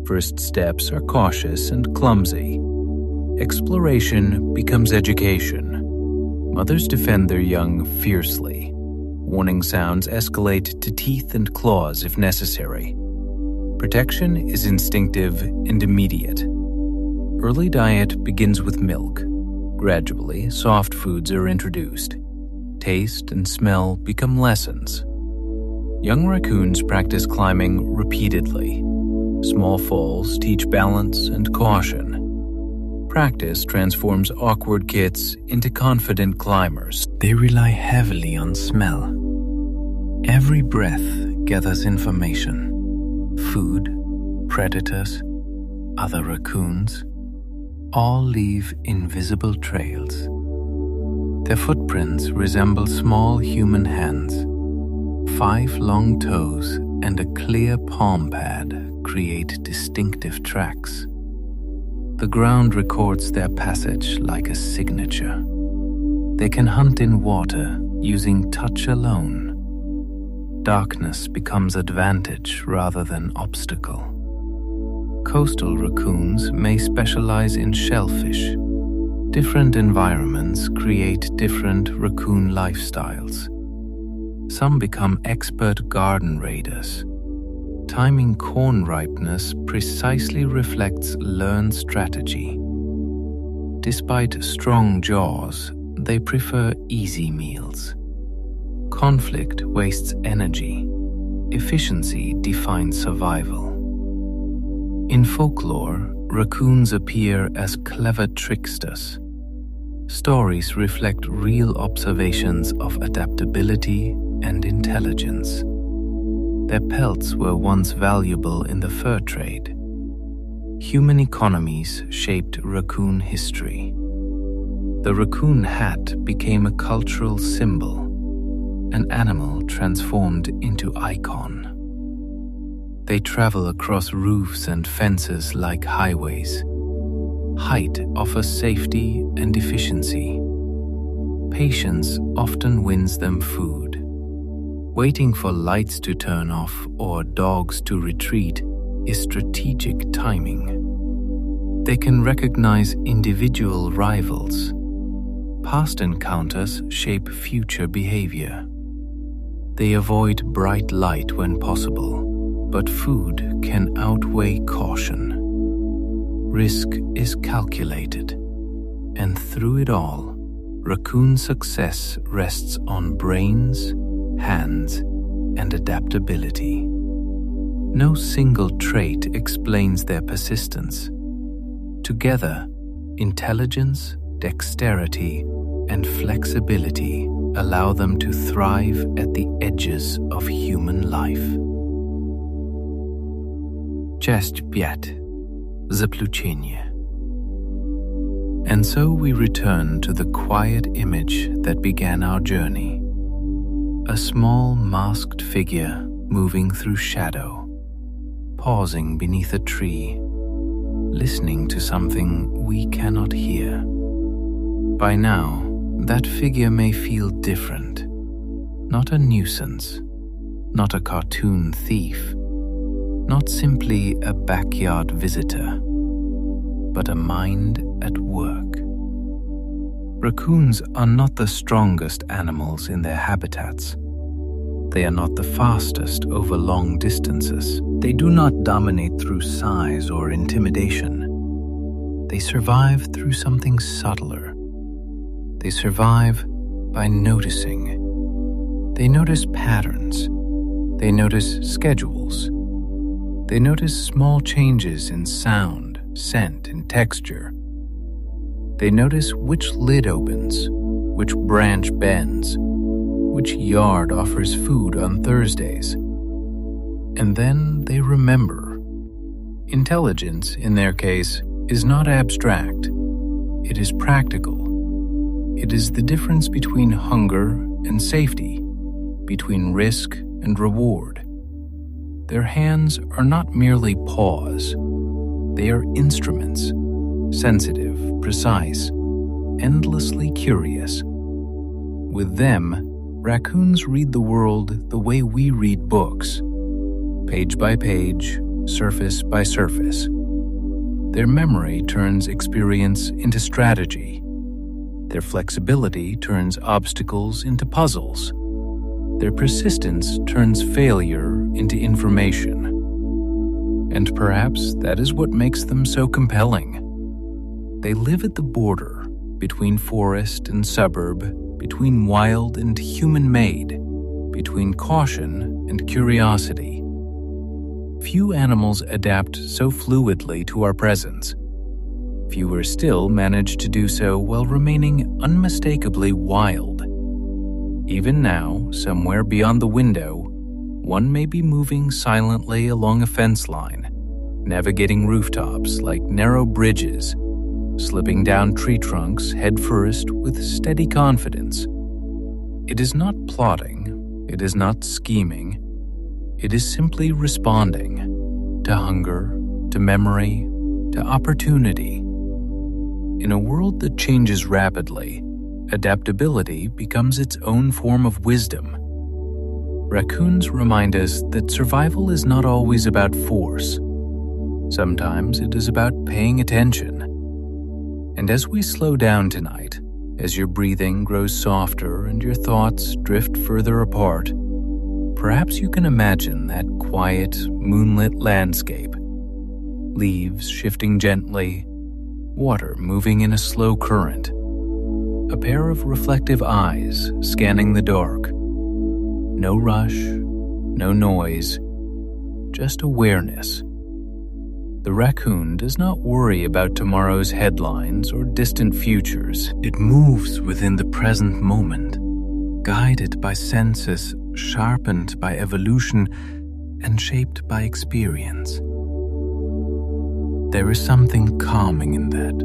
First steps are cautious and clumsy. Exploration becomes education. Mothers defend their young fiercely. Warning sounds escalate to teeth and claws if necessary. Protection is instinctive and immediate. Early diet begins with milk. Gradually, soft foods are introduced. Taste and smell become lessons. Young raccoons practice climbing repeatedly. Small falls teach balance and caution. Practice transforms awkward kits into confident climbers. They rely heavily on smell. Every breath gathers information. Food, predators, other raccoons, all leave invisible trails. Their footprints resemble small human hands. 5 long toes and a clear palm pad create distinctive tracks. The ground records their passage like a signature. They can hunt in water using touch alone. Darkness becomes advantage rather than obstacle. Coastal raccoons may specialize in shellfish. Different environments create different raccoon lifestyles. Some become expert garden raiders. Timing corn ripeness precisely reflects learned strategy. Despite strong jaws, they prefer easy meals. Conflict wastes energy. Efficiency defines survival. In folklore, raccoons appear as clever tricksters. Stories reflect real observations of adaptability and intelligence. Their pelts were once valuable in the fur trade. Human economies shaped raccoon history. The raccoon hat became a cultural symbol, an animal transformed into icon. They travel across roofs and fences like highways. Height offers safety and efficiency. Patience often wins them food. Waiting for lights to turn off or dogs to retreat is strategic timing. They can recognize individual rivals. Past encounters shape future behavior. They avoid bright light when possible, but food can outweigh caution. Risk is calculated, and through it all, raccoon success rests on brains, hands, and adaptability. No single trait explains their persistence. Together, intelligence, dexterity, and flexibility allow them to thrive at the edges of human life. Cześć Piet, Zaplucienie. And so we return to the quiet image that began our journey. A small masked figure moving through shadow, pausing beneath a tree, listening to something we cannot hear. By now, that figure may feel different. Not a nuisance, not a cartoon thief, not simply a backyard visitor, but a mind at work. Raccoons are not the strongest animals in their habitats. They are not the fastest over long distances. They do not dominate through size or intimidation. they survive through something subtler. They survive by noticing. They notice patterns. They notice schedules. They notice small changes in sound, scent, and texture. They notice which lid opens, which branch bends, which yard offers food on Thursdays. And then they remember. Intelligence, in their case, is not abstract. It is practical. It is the difference between hunger and safety, between risk and reward. Their hands are not merely paws. They are instruments, sensitive, precise, endlessly curious. With them, raccoons read the world the way we read books, page by page, surface by surface. Their memory turns experience into strategy. Their flexibility turns obstacles into puzzles. Their persistence turns failure into information. And perhaps that is what makes them so compelling. They live at the border between forest and suburb, between wild and human-made, between caution and curiosity. Few animals adapt so fluidly to our presence. Fewer still manage to do so while remaining unmistakably wild. Even now, somewhere beyond the window, one may be moving silently along a fence line, navigating rooftops like narrow bridges, slipping down tree trunks headfirst with steady confidence. It is not plotting, it is not scheming, it is simply responding to hunger, to memory, to opportunity. In a world that changes rapidly, adaptability becomes its own form of wisdom. Raccoons remind us that survival is not always about force. Sometimes it is about paying attention. And as we slow down tonight, as your breathing grows softer and your thoughts drift further apart, perhaps you can imagine that quiet, moonlit landscape. Leaves shifting gently, water moving in a slow current, a pair of reflective eyes scanning the dark. No rush, no noise, just awareness. The raccoon does not worry about tomorrow's headlines or distant futures. It moves within the present moment, guided by senses sharpened by evolution and shaped by experience. There is something calming in that,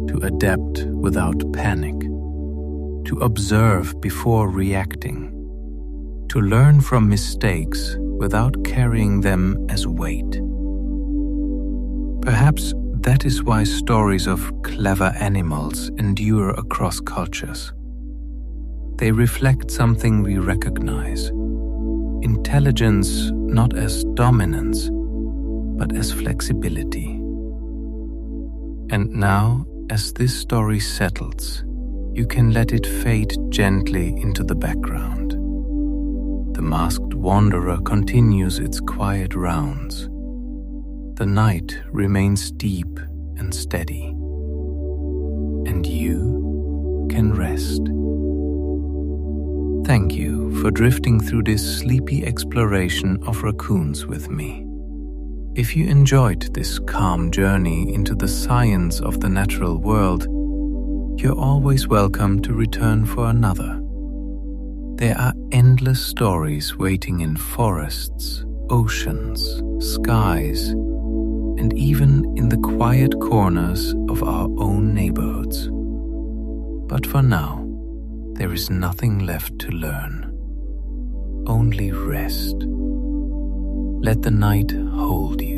to adapt without panic, to observe before reacting, to learn from mistakes without carrying them as weight. Perhaps that is why stories of clever animals endure across cultures. They reflect something we recognize: intelligence not as dominance, but as flexibility. And now, as this story settles, you can let it fade gently into the background. The masked wanderer continues its quiet rounds. The night remains deep and steady, and you can rest. Thank you for drifting through this sleepy exploration of raccoons with me. If you enjoyed this calm journey into the science of the natural world, you're always welcome to return for another. There are endless stories waiting in forests, oceans, skies, and even in the quiet corners of our own neighborhoods. But for now, there is nothing left to learn. Only rest. Let the night hold you.